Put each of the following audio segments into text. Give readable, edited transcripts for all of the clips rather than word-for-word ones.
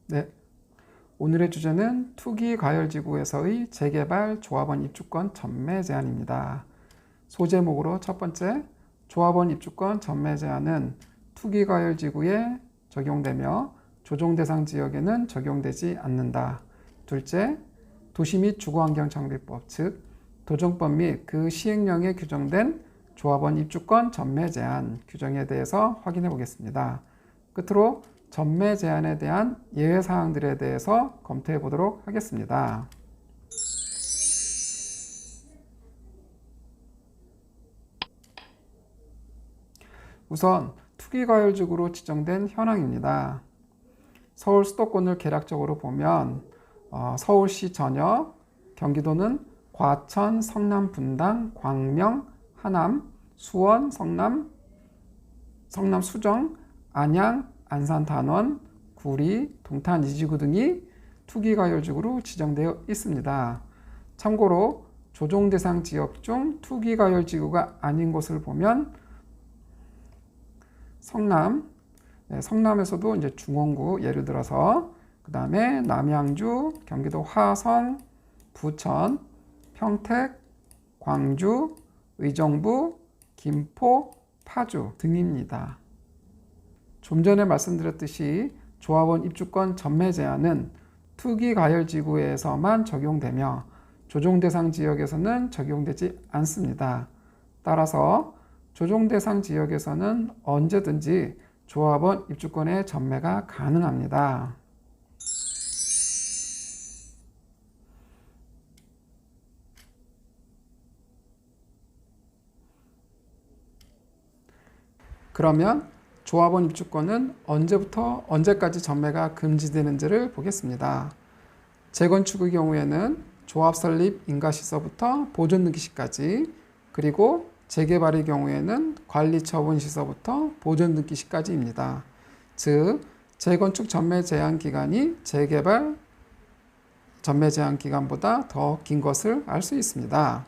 네, 오늘의 주제는 투기과열지구에서의 재개발 조합원 입주권 전매 제한입니다. 소제목으로 첫 번째, 조합원 입주권 전매 제한은 투기과열지구에 적용되며 조정대상 지역에는 적용되지 않는다. 둘째, 도시 및 주거환경정비법, 즉 도정법 및 그 시행령에 규정된 조합원 입주권 전매 제한 규정에 대해서 확인해 보겠습니다. 끝으로 전매 제한에 대한 예외 사항들에 대해서 검토해 보도록 하겠습니다. 우선 투기과열지구로 지정된 현황입니다. 서울 수도권을 개략적으로 보면 서울시 전역, 경기도는 과천, 성남, 분당, 광명, 하남, 수원, 성남, 수정, 안양, 안산, 단원, 구리, 동탄, 이지구 등이 투기과열지구로 지정되어 있습니다. 참고로 조정대상 지역 중 투기과열지구가 아닌 곳을 보면 성남에서도 이제 중원구 예를 들어서 그 다음에 남양주, 경기도 화성, 부천, 평택, 광주, 의정부, 김포, 파주 등입니다. 좀 전에 말씀드렸듯이 조합원 입주권 전매 제한은 투기과열지구에서만 적용되며 조정대상 지역에서는 적용되지 않습니다. 따라서 조정대상 지역에서는 언제든지 조합원 입주권의 전매가 가능합니다. 그러면 조합원 입주권은 언제부터 언제까지 전매가 금지되는지를 보겠습니다. 재건축의 경우에는 조합 설립 인가시서부터 보존 등기 시까지, 그리고 재개발의 경우에는 관리 처분 시서부터 보존 등기 시까지입니다. 즉 재건축 전매 제한 기간이 재개발 전매 제한 기간보다 더 긴 것을 알 수 있습니다.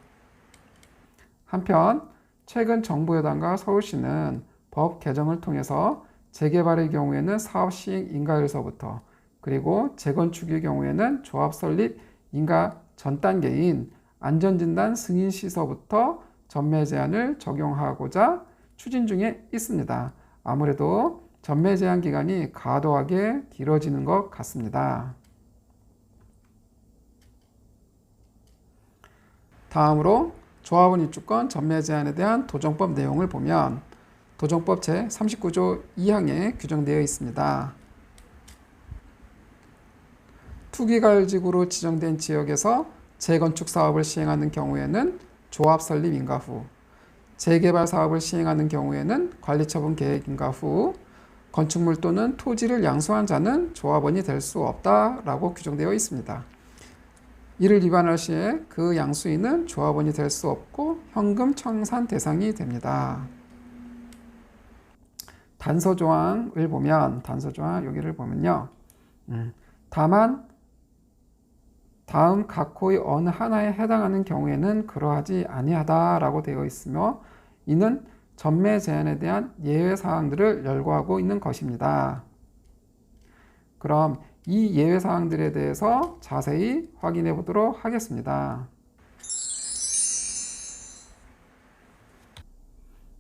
한편 최근 정부 여당과 서울시는 법 개정을 통해서 재개발의 경우에는 사업 시행 인가일서부터, 그리고 재건축의 경우에는 조합 설립 인가 전 단계인 안전진단 승인 시서부터 전매 제한을 적용하고자 추진 중에 있습니다. 아무래도 전매 제한 기간이 과도하게 길어지는 것 같습니다. 다음으로 조합원 입주권 전매 제한에 대한 도정법 내용을 보면 도정법 제39조 2항에 규정되어 있습니다. 투기과열지구로 지정된 지역에서 재건축 사업을 시행하는 경우에는 조합 설립 인가 후, 재개발 사업을 시행하는 경우에는 관리처분 계획 인가 후, 건축물 또는 토지를 양수한 자는 조합원이 될 수 없다라고 규정되어 있습니다. 이를 위반할 시에 그 양수인은 조합원이 될 수 없고 현금 청산 대상이 됩니다. 단서조항을 보면, 여기를 보면요. 다만 다음 각 호의 어느 하나에 해당하는 경우에는 그러하지 아니하다라고 되어 있으며, 이는 전매 제한에 대한 예외 사항들을 열거하고 있는 것입니다. 그럼 이 예외 사항들에 대해서 자세히 확인해 보도록 하겠습니다.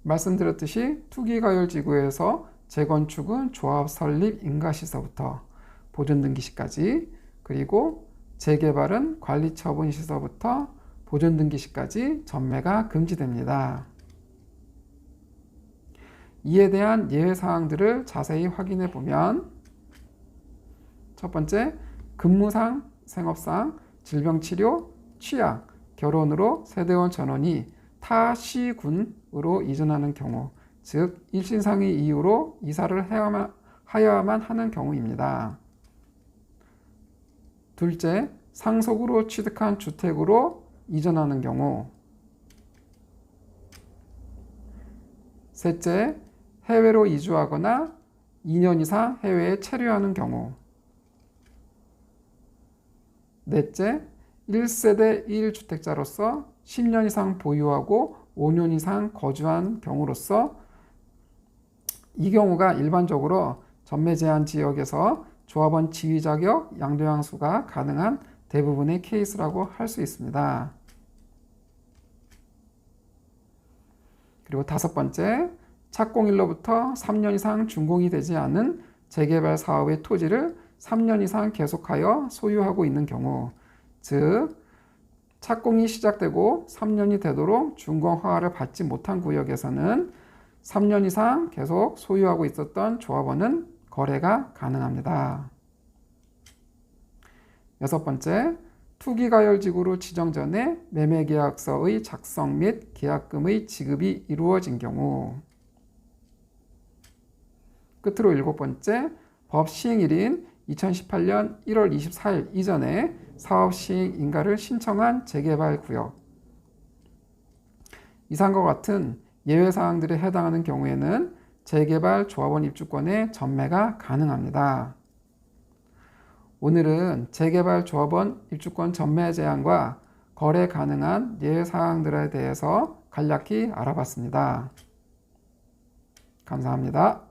말씀드렸듯이 투기과열지구에서 재건축은 조합 설립 인가시서부터 보존 등기 시까지, 그리고 재개발은 관리 처분 시서부터 보존 등기 시까지 전매가 금지됩니다. 이에 대한 예외 사항들을 자세히 확인해 보면, 첫 번째, 근무상, 생업상, 질병치료, 취약, 결혼으로 세대원 전원이 타 시군으로 이전하는 경우, 즉 일신상의 이유로 이사를 하여야만 하는 경우입니다. 둘째, 상속으로 취득한 주택으로 이전하는 경우. 셋째, 해외로 이주하거나 2년 이상 해외에 체류하는 경우. 넷째, 1세대 1주택자로서 10년 이상 보유하고 5년 이상 거주한 경우로서, 이 경우가 일반적으로 전매 제한 지역에서 조합원 지위 자격, 양도양수가 가능한 대부분의 케이스라고 할 수 있습니다. 그리고 다섯 번째, 착공일로부터 3년 이상 준공이 되지 않은 재개발 사업의 토지를 3년 이상 계속하여 소유하고 있는 경우, 즉 착공이 시작되고 3년이 되도록 준공 허가를 받지 못한 구역에서는 3년 이상 계속 소유하고 있었던 조합원은 거래가 가능합니다. 여섯 번째, 투기가열지구로 지정 전에 매매계약서의 작성 및 계약금의 지급이 이루어진 경우. 끝으로 일곱 번째, 법 시행일인 2018년 1월 24일 이전에 사업 시행 인가를 신청한 재개발 구역. 이상과 같은 예외 사항들에 해당하는 경우에는 재개발 조합원 입주권의 전매가 가능합니다. 오늘은 재개발 조합원 입주권 전매 제한과 거래 가능한 예외 사항들에 대해서 간략히 알아봤습니다. 감사합니다.